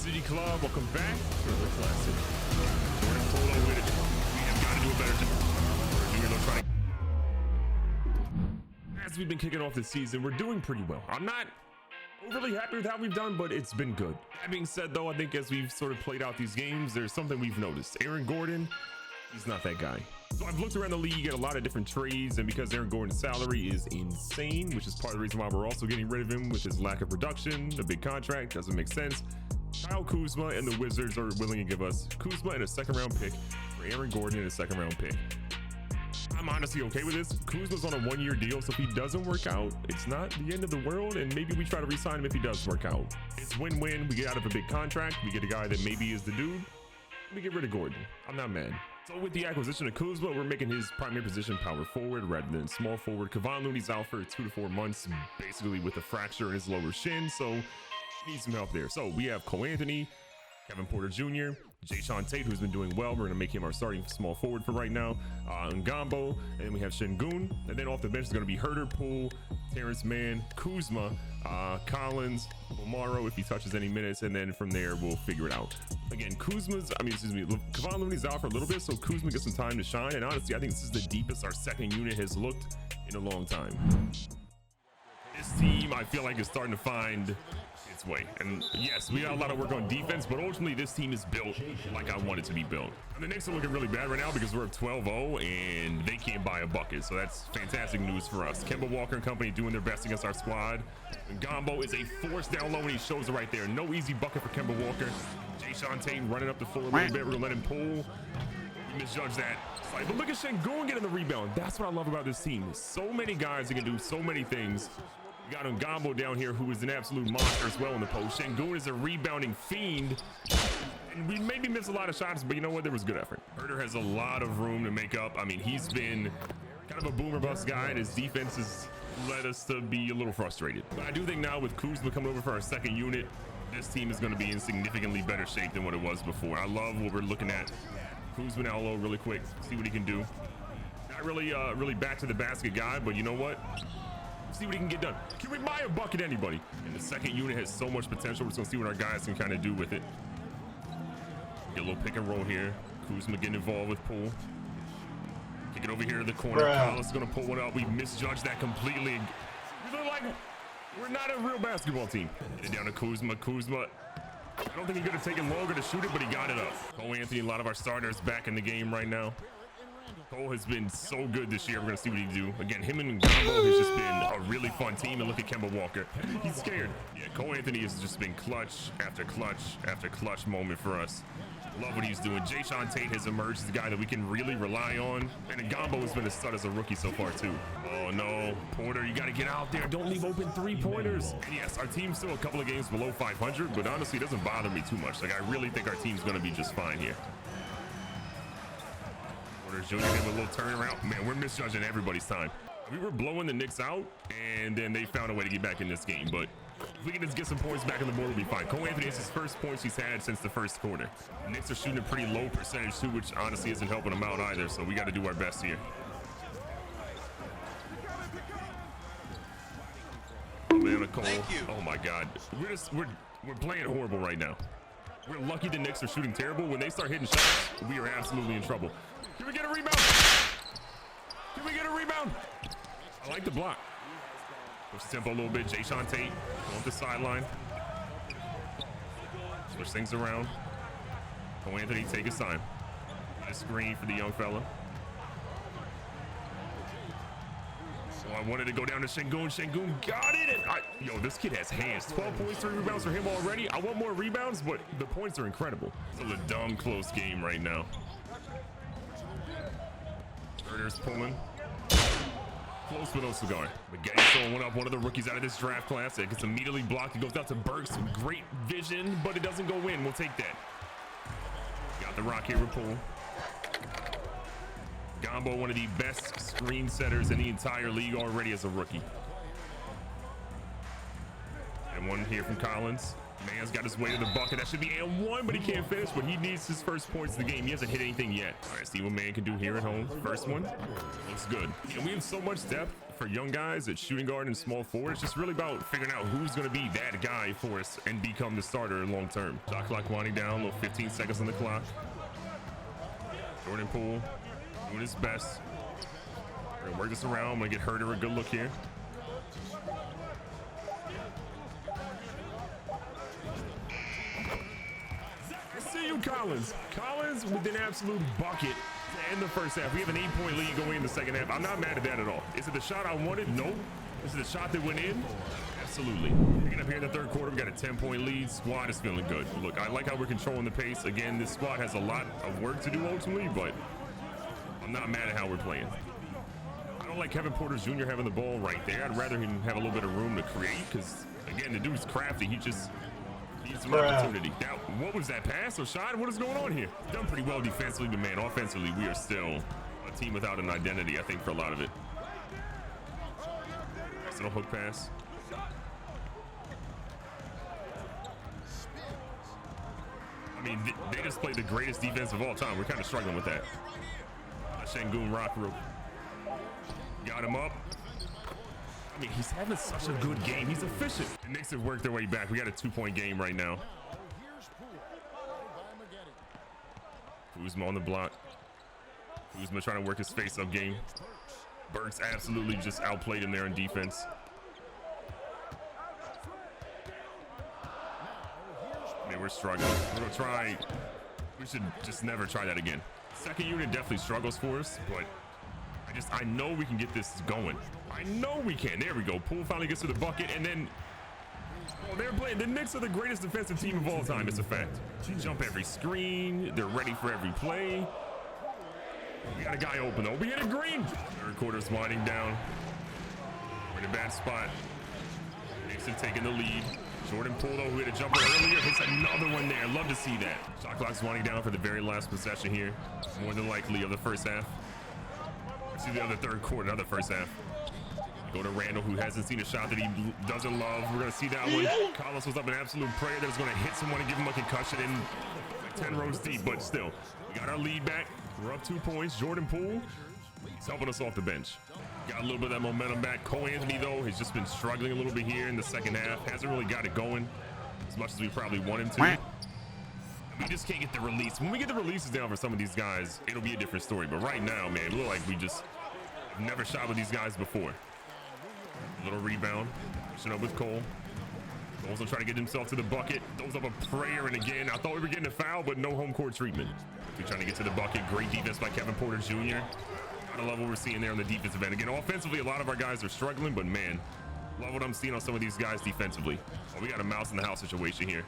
City Club, welcome back to the classic. Jordan Polo with it. We have got to do a better job. As we've been kicking off this season, we're doing pretty well. I'm not overly happy with how we've done, but it's been good. That being said, though, I think as we've sort of played out these games, there's something we've noticed. Aaron Gordon, he's not that guy. So I've looked around the league at a lot of different trades, and because Aaron Gordon's salary is insane, which is part of the reason why we're also getting rid of him with his lack of production, a big contract, doesn't make sense. Kyle Kuzma and the Wizards are willing to give us Kuzma and a second-round pick for Aaron Gordon and a second-round pick. I'm honestly okay with this. Kuzma's on a one-year deal, so if he doesn't work out, it's not the end of the world, and maybe we try to re-sign him if he does work out. It's win-win. We get out of a big contract. We get a guy that maybe is the dude. We get rid of Gordon. I'm not mad. So with the acquisition of Kuzma, we're making his primary position power forward rather than small forward. Kevon Looney's out for 2 to 4 months, basically with a fracture in his lower shin, so he needs some help there. So we have Cole Anthony, Kevin Porter Jr., Jayshawn Tate, who's been doing well. We're going to make him our starting small forward for right now. Ngombo, and then we have Şengün. And then off the bench is going to be Herder, Poole, Terrence Mann, Kuzma, Collins, Omaro if he touches any minutes. And then from there, we'll figure it out. Again, Kevon Looney's out for a little bit, so Kuzma gets some time to shine. And honestly, I think this is the deepest our second unit has looked in a long time. This team, I feel like, is starting to find its way. And yes, we got a lot of work on defense, but ultimately this team is built like I want it to be built. And the Knicks are looking really bad right now because we're at 12-0 and they can't buy a bucket. So that's fantastic news for us. Kemba Walker and company doing their best against our squad. And Ngombo is a force down low and he shows it right there. No easy bucket for Kemba Walker. Jayshawn Tate running up the floor a little bit. We're gonna let him pull. We misjudged that. But look at Şengün getting the rebound. That's what I love about this team. So many guys that can do so many things. We got Ngombo down here, who is an absolute monster as well in the post. Şengün is a rebounding fiend. And we maybe missed a lot of shots, but you know what? There was good effort. Herder has a lot of room to make up. I mean, he's been kind of a boomer bust guy, and his defense has led us to be a little frustrated. But I do think now with Kuzma coming over for our second unit, this team is going to be in significantly better shape than what it was before. I love what we're looking at. Kuzma now low really quick, see what he can do. Not really back to the basket guy, but you know what? See what he can get done. Can we buy a bucket, anybody? And the second unit has so much potential. We're just gonna see what our guys can kind of do with it. Get a little pick and roll here. Kuzma getting involved with Poole. Kick it over here to the corner. Collins is gonna pull one up. We misjudged that completely. We look like we're not a real basketball team. Get it down to Kuzma. Kuzma, I don't think he could have taken longer to shoot it, but he got it up. Cole Anthony, a lot of our starters back in the game right now. Cole has been so good this year. We're gonna see what he can do. Again, him and Ngombo has just been a really fun team. And look at Kemba Walker. He's scared. Yeah, Cole Anthony has just been clutch after clutch after clutch moment for us. Love what he's doing. Jayshawn Tate has emerged as a guy that we can really rely on. And Ngombo has been a stud as a rookie so far too. Oh no, Porter, you gotta get out there. Don't leave open three-pointers. And yes, our team's still a couple of games below 500, but honestly, it doesn't bother me too much. Like, I really think our team's gonna be just fine here. Junior gave a little turnaround. Man, we're misjudging everybody's time. We were blowing the Knicks out, and then they found a way to get back in this game. But if we can just get some points back on the board, we'll be fine. Cole Anthony is his first points he's had since the first quarter. The Knicks are shooting a pretty low percentage too, which honestly isn't helping them out either. So we got to do our best here. Cole. Oh my God, we're playing horrible right now. We're lucky the Knicks are shooting terrible. When they start hitting shots, we are absolutely in trouble. Can we get a rebound? Can we get a rebound? I like the block. Push the tempo a little bit. Jayshawn Tate off the sideline. Switch things around. Cole Anthony, take his time. Get a screen for the young fella. So I wanted to go down to Şengün. Şengün got it. And yo, this kid has hands. 12 points, 3 rebounds for him already. I want more rebounds, but the points are incredible. Still a dumb close game right now. Herder's pulling. Close with Osagar. But Getty's throwing one up, one of the rookies out of this draft class. It gets immediately blocked. It goes out to Burks. Some great vision, but it doesn't go in. We'll take that. Got the rock here with Poole. Ngombo, one of the best screen setters in the entire league already as a rookie. And one here from Collins. Man's got his way to the bucket. That should be and one, but he can't finish. But he needs his first points of the game. He hasn't hit anything yet. All right, see what Man can do here at home. First one looks good. And we have so much depth for young guys at shooting guard and small forward. It's just really about figuring out who's going to be that guy for us and become the starter long term. Shot clock winding down, little 15 seconds on the clock. Jordan Poole doing his best. We're gonna work this around. I'm gonna get Herder a good look here. I see you, Collins. Collins with an absolute bucket to end the first half. We have an 8-point lead going in the second half. I'm not mad at that at all. Is it the shot I wanted? No. Is it the shot that went in? Absolutely. Picking up here in the third quarter, we got a 10-point lead. Squad is feeling good. Look, I like how we're controlling the pace. Again, this squad has a lot of work to do ultimately, but I'm not mad at how we're playing. I don't like Kevin Porter Jr. having the ball right there. I'd rather him have a little bit of room to create because, again, the dude's crafty. He just needs some opportunity. Now, what was that pass or shot? What is going on here? Done pretty well defensively, but man, offensively, we are still a team without an identity, I think, for a lot of it. Nice little hook pass. I mean, they just played the greatest defense of all time. We're kind of struggling with that. Şengün Rockroop got him up. I mean, he's having such a good game. He's efficient. The Knicks have worked their way back. We got a 2-point game right now. Kuzma on the block. Kuzma trying to work his face-up game. Burks absolutely just outplayed him there on defense. Man, we're struggling. We're gonna try. We should just never try that again. Second unit definitely struggles for us, but I know we can get this going. I know we can. There we go. Poole finally gets to the bucket, and then they're playing. The Knicks are the greatest defensive team of all time. It's a fact. Jump every screen. They're ready for every play. We got a guy open though. We hit a green. Third quarter's winding down. We're in a bad spot. Knicks have taken the lead. Jordan Poole, though, who hit a jumper earlier, hits another one there. Love to see that. Shot clock's winding down for the very last possession here. More than likely of the first half. See the other third quarter, another first half. Go to Randall, who hasn't seen a shot that he doesn't love. We're going to see that one. Collins was up an absolute prayer that was going to hit someone and give him a concussion in like 10 rows deep, but still. We got our lead back. We're up 2 points. Jordan Poole, he's helping us off the bench. Got a little bit of that momentum back. Cole Anthony, though, has just been struggling a little bit here in the second half. Hasn't really got it going as much as we probably want him to. We just can't get the release. When we get the releases down for some of these guys, it'll be a different story. But right now, man, it looks like we just have never shot with these guys before. A little rebound. Pushing up with Cole. Also trying to get himself to the bucket. Throws up a prayer, and again, I thought we were getting a foul, but no home court treatment. We're trying to get to the bucket. Great defense by Kevin Porter Jr. I love what we're seeing there on the defensive end. Again, offensively, a lot of our guys are struggling, but man, love what I'm seeing on some of these guys defensively. Oh, we got a mouse in the house situation here.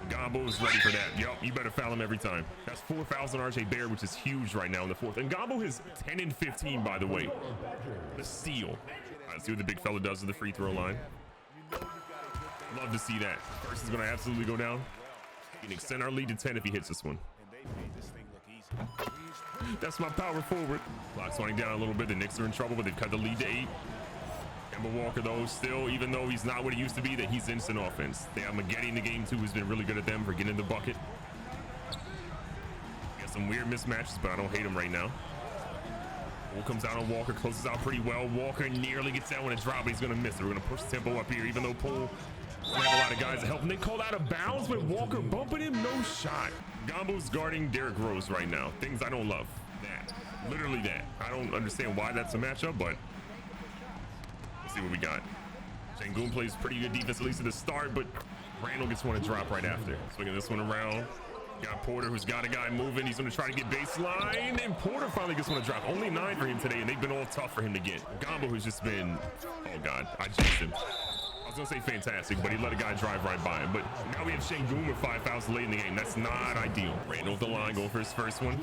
Ngambo is ready for that. Yup, you better foul him every time. That's 4 fouls on RJ Barrett, which is huge right now in the fourth. And Ngambo is 10 and 15, by the way. The steal. All right, let's see what the big fella does to the free throw line. Love to see that. First is going to absolutely go down. He can extend our lead to 10 if he hits this one. That's my power forward. Clock's winding down a little bit. The Knicks are in trouble, but they've cut the lead to 8. Kemba Walker, though, still, even though he's not what he used to be, that he's instant offense. They have Maggette in the game, too, who's been really good at them for getting the bucket. Got some weird mismatches, but I don't hate him right now. Poole comes out on Walker, closes out pretty well. Walker nearly gets that one to drop, but he's going to miss it. We're going to push the tempo up here, even though Poole doesn't have a lot of guys to help him. They called out of bounds with Walker bumping him. No shot. Ngambo's guarding Derrick Rose right now. Things I don't love. That. Literally that. I don't understand why that's a matchup, but let's see what we got. Şengün plays pretty good defense, at least at the start, but Randall gets one to drop right after. Swinging this one around. Got Porter, who's got a guy moving. He's going to try to get baseline, and Porter finally gets one to drop. Only 9 for him today, and they've been all tough for him to get. Ngambo has just been, oh God, I jinxed him. I was going to say fantastic, but he let a guy drive right by him. But now we have Şengün with 5 fouls late in the game. That's not ideal. Randall with the line, going for his first one.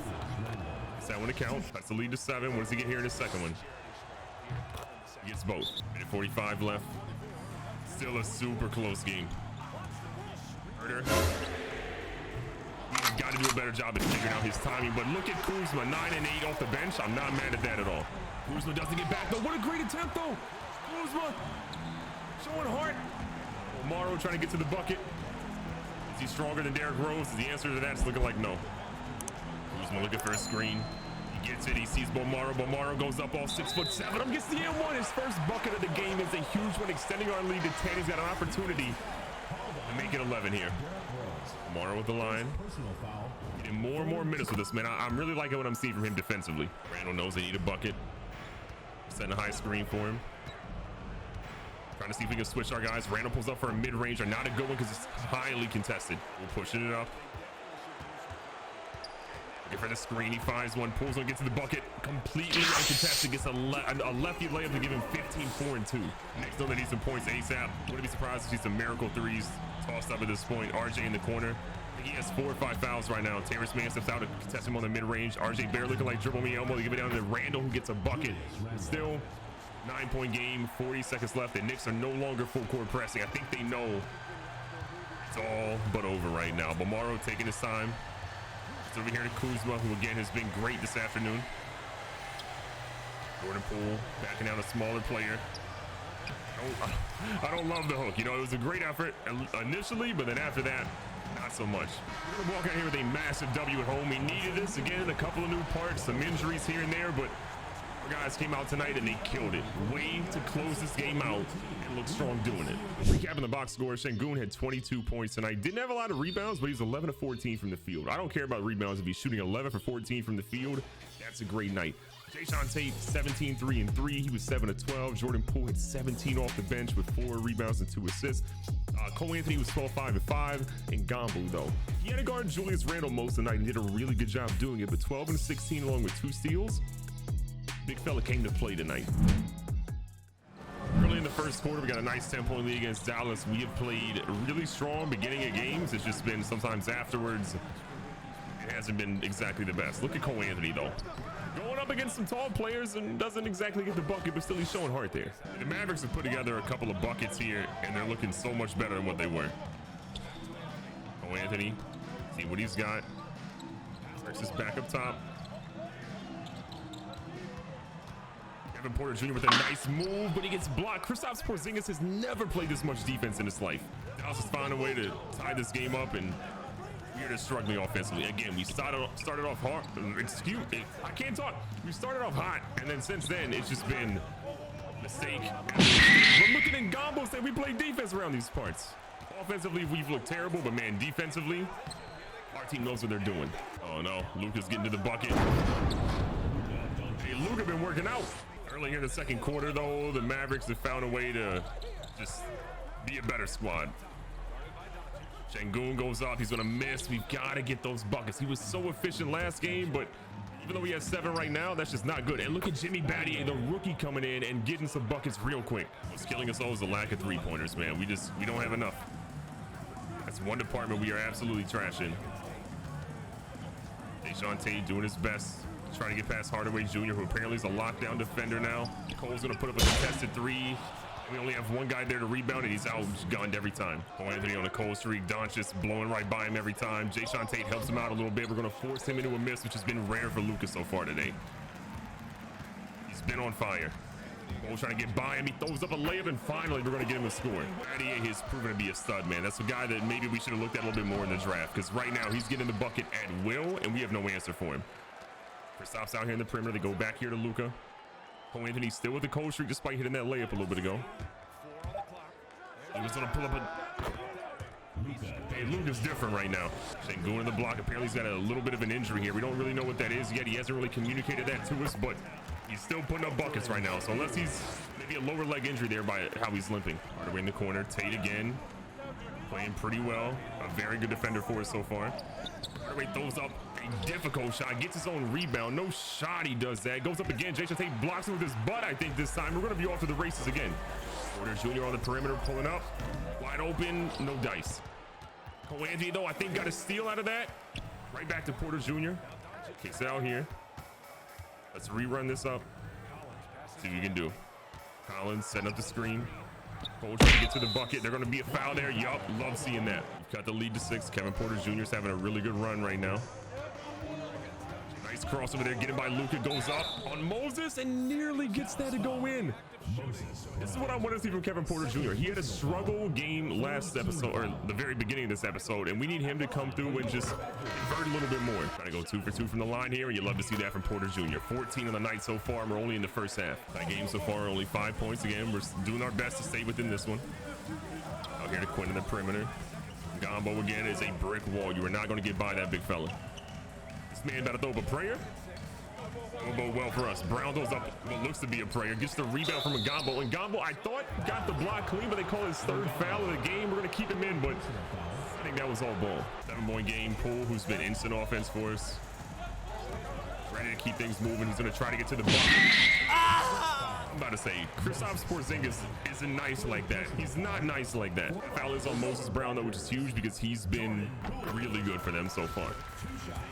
Gets that one to count. That's the lead to 7. What does he get here in his second one? He gets both. Minute 45 left. Still a super close game. Herder. He's got to do a better job at figuring out his timing. But look at Kuzma, 9 and 8 off the bench. I'm not mad at that at all. Kuzma doesn't get back though. What a great attempt though. Kuzma showing heart. Morrow trying to get to the bucket. Is he stronger than Derrick Rose? The answer to that is looking like no. Kuzma looking for a screen. He gets it. He sees Bomaro. Bomaro goes up all 6'7". I'm gets the N1. His first bucket of the game is a huge one, extending our lead to 10. He's got an opportunity to make it 11 here. Bomaro with the line. Getting more and more minutes with this, man. I'm really liking what I'm seeing from him defensively. Randall knows they need a bucket. Setting a high screen for him. Trying to see if we can switch our guys. Randall pulls up for a mid-range. Not a good one because it's highly contested. We're pushing it up. Looking for the screen. He finds one. Pulls one. Gets to the bucket. Completely uncontested. Gets a lefty layup to give him 15, 4, and 2. Next know they need some points ASAP. Wouldn't be surprised to see some miracle threes tossed up at this point. RJ in the corner. He has 4 or 5 fouls right now. Terrence Mann steps out to contest him on the mid-range. RJ Bear looking like dribble me elbow. They give it down to Randall, who gets a bucket. Still 9-point game, 40 seconds left. The Knicks are no longer full court pressing. I think they know it's all but over right now. Bomaro taking his time. It's over here to Kuzma, who again has been great this afternoon. Jordan Poole backing out a smaller player. I don't love the hook. You know, it was a great effort initially, but then after that, not so much. We're gonna walk out here with a massive W at home. We needed this again. A couple of new parts, some injuries here and there, but our guys came out tonight and they killed it. Way to close this game out and look strong doing it. Recapping the box score, Şengün had 22 points tonight. Didn't have a lot of rebounds, but he's 11 of 14 from the field. I don't care about rebounds. If he's shooting 11 for 14 from the field, that's a great night. Jae'Sean Tate, 17, 3, and 3. He was 7 of 12. Jordan Poole had 17 off the bench with 4 rebounds and 2 assists. Cole Anthony was 12, 5, and 5. And Gambo, though, he had to guard Julius Randle most of the night and did a really good job doing it. But 12 and 16 along with 2 steals. Big fella came to play tonight. Early in the first quarter, we got a nice 10-point lead against Dallas. We have played really strong beginning of games. It's just been sometimes afterwards, it hasn't been exactly the best. Look at Cole Anthony, though. Going up against some tall players and doesn't exactly get the bucket, but still he's showing heart there. The Mavericks have put together a couple of buckets here, and they're looking so much better than what they were. Cole Anthony, see what he's got. Versus back up top. Kevin Porter Jr. with a nice move, but he gets blocked. Kristaps Porzingis has never played this much defense in his life. Dallas has found a way to tie this game up, and we're just struggling offensively. Again, we started off hard. I can't talk. We started off hot, and then since then, it's just been mistake. But look at Ngombo say we play defense around these parts. Offensively, we've looked terrible, but man, defensively, our team knows what they're doing. Oh no, Luka's getting to the bucket. Hey, Luka been working out. Early in the second quarter, though, the Mavericks have found a way to just be a better squad. Şengün goes up. He's going to miss. We've got to get those buckets. He was so efficient last game, but even though he has 7 right now, that's just not good. And look at Jimmy Battier, the rookie, coming in and getting some buckets real quick. What's killing us all is the lack of three-pointers, man. We don't have enough. That's one department we are absolutely trashing. Jae'Sean Tate doing his best, trying to get past Hardaway Jr., who apparently is a lockdown defender now. Cole's going to put up a contested 3. We only have one guy there to rebound, and he's outgunned every time. Cole Anthony on a cold streak. Doncic blowing right by him every time. Jae'Sean Tate helps him out a little bit. We're going to force him into a miss, which has been rare for Luka so far today. He's been on fire. Cole's trying to get by him. He throws up a layup, and finally, we're going to get him a score. Battier has proven to be a stud, man. That's a guy that maybe we should have looked at a little bit more in the draft, because right now, he's getting the bucket at will, and we have no answer for him. Kristaps out here in the perimeter. They go back here to Luka. Cole Anthony still with the cold streak despite hitting that layup a little bit ago. He was going to pull up a... Hey, Luka's different right now. Şengün in the block. Apparently, he's got a little bit of an injury here. We don't really know what that is yet. He hasn't really communicated that to us, but he's still putting up buckets right now. So unless he's maybe a lower leg injury there by how he's limping. Hardaway in the corner. Tate again. Playing pretty well. A very good defender for us so far. Hardaway throws up a difficult shot. Gets his own rebound. No shot he does that. Goes up again. Jae'Sean Tate blocks him with his butt, I think, this time. We're going to be off to the races again. Porter Jr. on the perimeter pulling up. Wide open. No dice. Cole Anthony, though, I think got a steal out of that. Right back to Porter Jr. Kicks it out here. Let's rerun this up. See what we can do. Collins setting up the screen. Cole trying to get to the bucket. They're going to be a foul there. Yup, love seeing that. We've got the lead to 6. Kevin Porter Jr. is having a really good run right now. Nice cross over there, getting by Luka, goes up on Moses and nearly gets that to go in. This is what I want to see from Kevin Porter Jr. He had a struggle game last episode, or the very beginning of this episode, and we need him to come through and just convert a little bit more. Trying to go 2 for 2 from the line here, and you love to see that from Porter Jr. 14 on the night so far, and we're only in the first half. That game so far, only 5 points. Again, we're doing our best to stay within this one. Out here to Quinn in the perimeter. Gombo again is a brick wall. You are not going to get by that big fella. This man about to throw up a prayer. Will bode well for us. Brown throws up what looks to be a prayer. Gets the rebound from a Gombo. And Gombo, I thought, got the block clean, but they call his 3rd foul of the game. We're going to keep him in, but I think that was all ball. 7-point game. Poole, who's been instant offense for us. Ready to keep things moving. He's going to try to get to the bucket. I'm about to say, Kristaps Porzingis isn't nice like that. He's not nice like that. Foul is on Moses Brown, though, which is huge because he's been really good for them so far.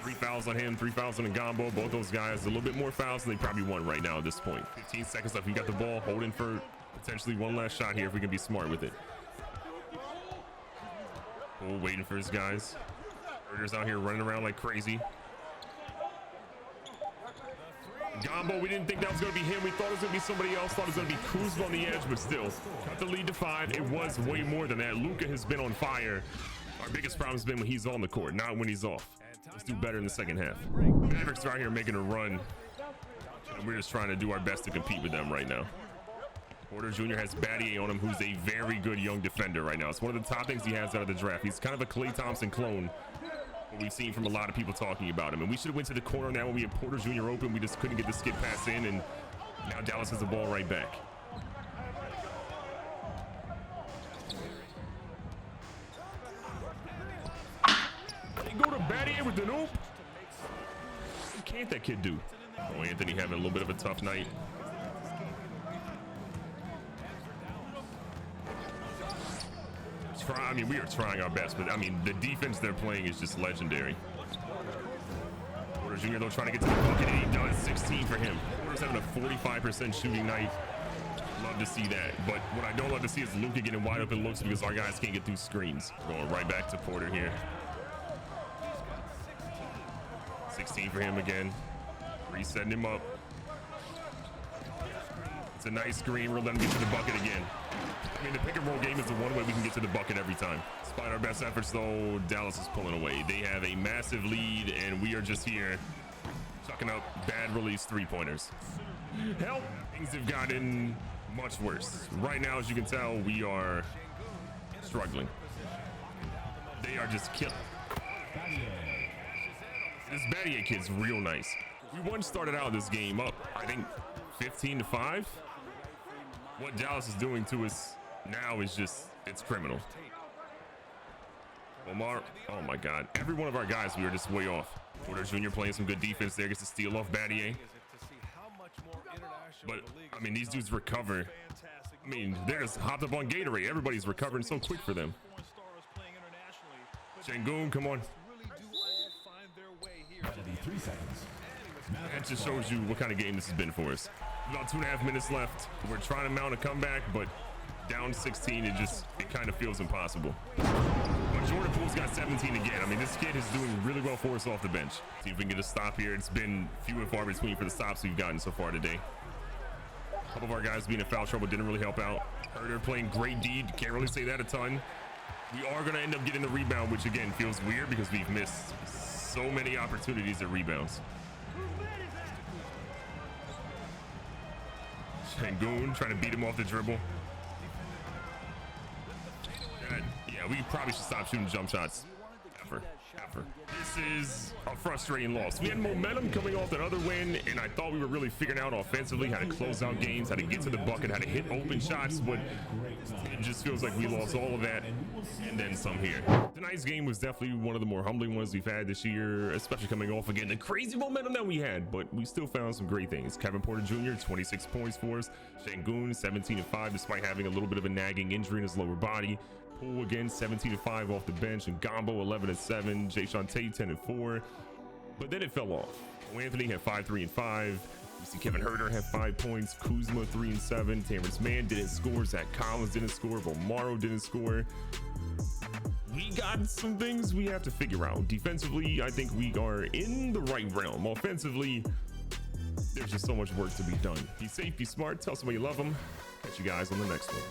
3 fouls on him, 3 fouls on Gombo. Both those guys, a little bit more fouls than they probably want right now at this point. 15 seconds left. We got the ball, holding for potentially one last shot here if we can be smart with it. Poole waiting for his guys. Herder's out here running around like crazy. Gombo, we didn't think that was going to be him. We thought it was going to be somebody else. Thought it was going to be Kuzma on the edge, but still. Cut the lead to 5. It was way more than that. Luka has been on fire. Our biggest problem has been when he's on the court, not when he's off. Let's do better in the second half. Mavericks are out here making a run, and we're just trying to do our best to compete with them right now. Porter Jr. has Battier on him, who's a very good young defender right now. It's one of the top things he has out of the draft. He's kind of a Klay Thompson clone. We've seen from a lot of people talking about him, and we should have went to the corner now when we had Porter Jr. open. We just couldn't get the skip pass in, and now Dallas has the ball right back. They go to Battier with the oop. What can't that kid do? Oh, Anthony having a little bit of a tough night. I mean, we are trying our best, but I mean, the defense they're playing is just legendary. Porter Jr. though trying to get to the bucket, and he does. 16 for him. Porter's having a 45% shooting night. Love to see that, but what I don't love to see is Luka getting wide open looks because our guys can't get through screens. Going right back to Porter here. 16 for him again. Resetting him up. It's a nice screen. We'll let him get to the bucket again. I mean, the pick and roll game is the one way we can get to the bucket every time. Despite our best efforts, though, Dallas is pulling away. They have a massive lead, and we are just here chucking up bad release 3-pointers. Help! Things have gotten much worse. Right now, as you can tell, we are struggling. They are just killing. This Battier kid's real nice. We once started out this game up, I think, 15-5. What Dallas is doing to us now is just, it's criminal. Omar, oh my God. Every one of our guys, we are just way off. Porter Jr. playing some good defense there, gets to steal off Battier. But, I mean, these dudes recover. I mean, they're just hopped up on Gatorade. Everybody's recovering so quick for them. Şengün, come on. 3 seconds. That just shows you what kind of game this has been for us. About 2.5 minutes left. We're trying to mount a comeback, but down 16, it kind of feels impossible. But Jordan Poole's got 17 again. I mean, this kid is doing really well for us off the bench. See if we can get a stop here. It's been few and far between for the stops we've gotten so far today. A couple of our guys being in foul trouble didn't really help out. Herder playing great D. Can't really say that a ton. We are going to end up getting the rebound, which again feels weird because we've missed so many opportunities at rebounds. Şengün trying to beat him off the dribble. Yeah, we probably should stop shooting jump shots. Ever. This is a frustrating loss. We had momentum coming off another win, and I thought we were really figuring out offensively how to close out games, how to get to the bucket, how to hit open shots, but it just feels like we lost all of that and then some here. Tonight's game was definitely one of the more humbling ones we've had this year, especially coming off again the crazy momentum that we had, but we still found some great things. Kevin Porter Jr., 26 points for us. Şengün, 17-5, despite having a little bit of a nagging injury in his lower body. Poole again, 17-5 off the bench, and Gombo 11-7, Jae'Sean Tate 10-4, but then it fell off. Anthony had 5, 3, and 5. You see Kevin Herder had 5 points, Kuzma 3 and 7, Terrence Mann didn't score, Zach Collins didn't score, Bomaro didn't score. we got some things we have to figure out. Defensively, I think we are in the right realm. Offensively, there's just so much work to be done. Be safe, be smart, tell somebody you love them. Catch you guys on the next one.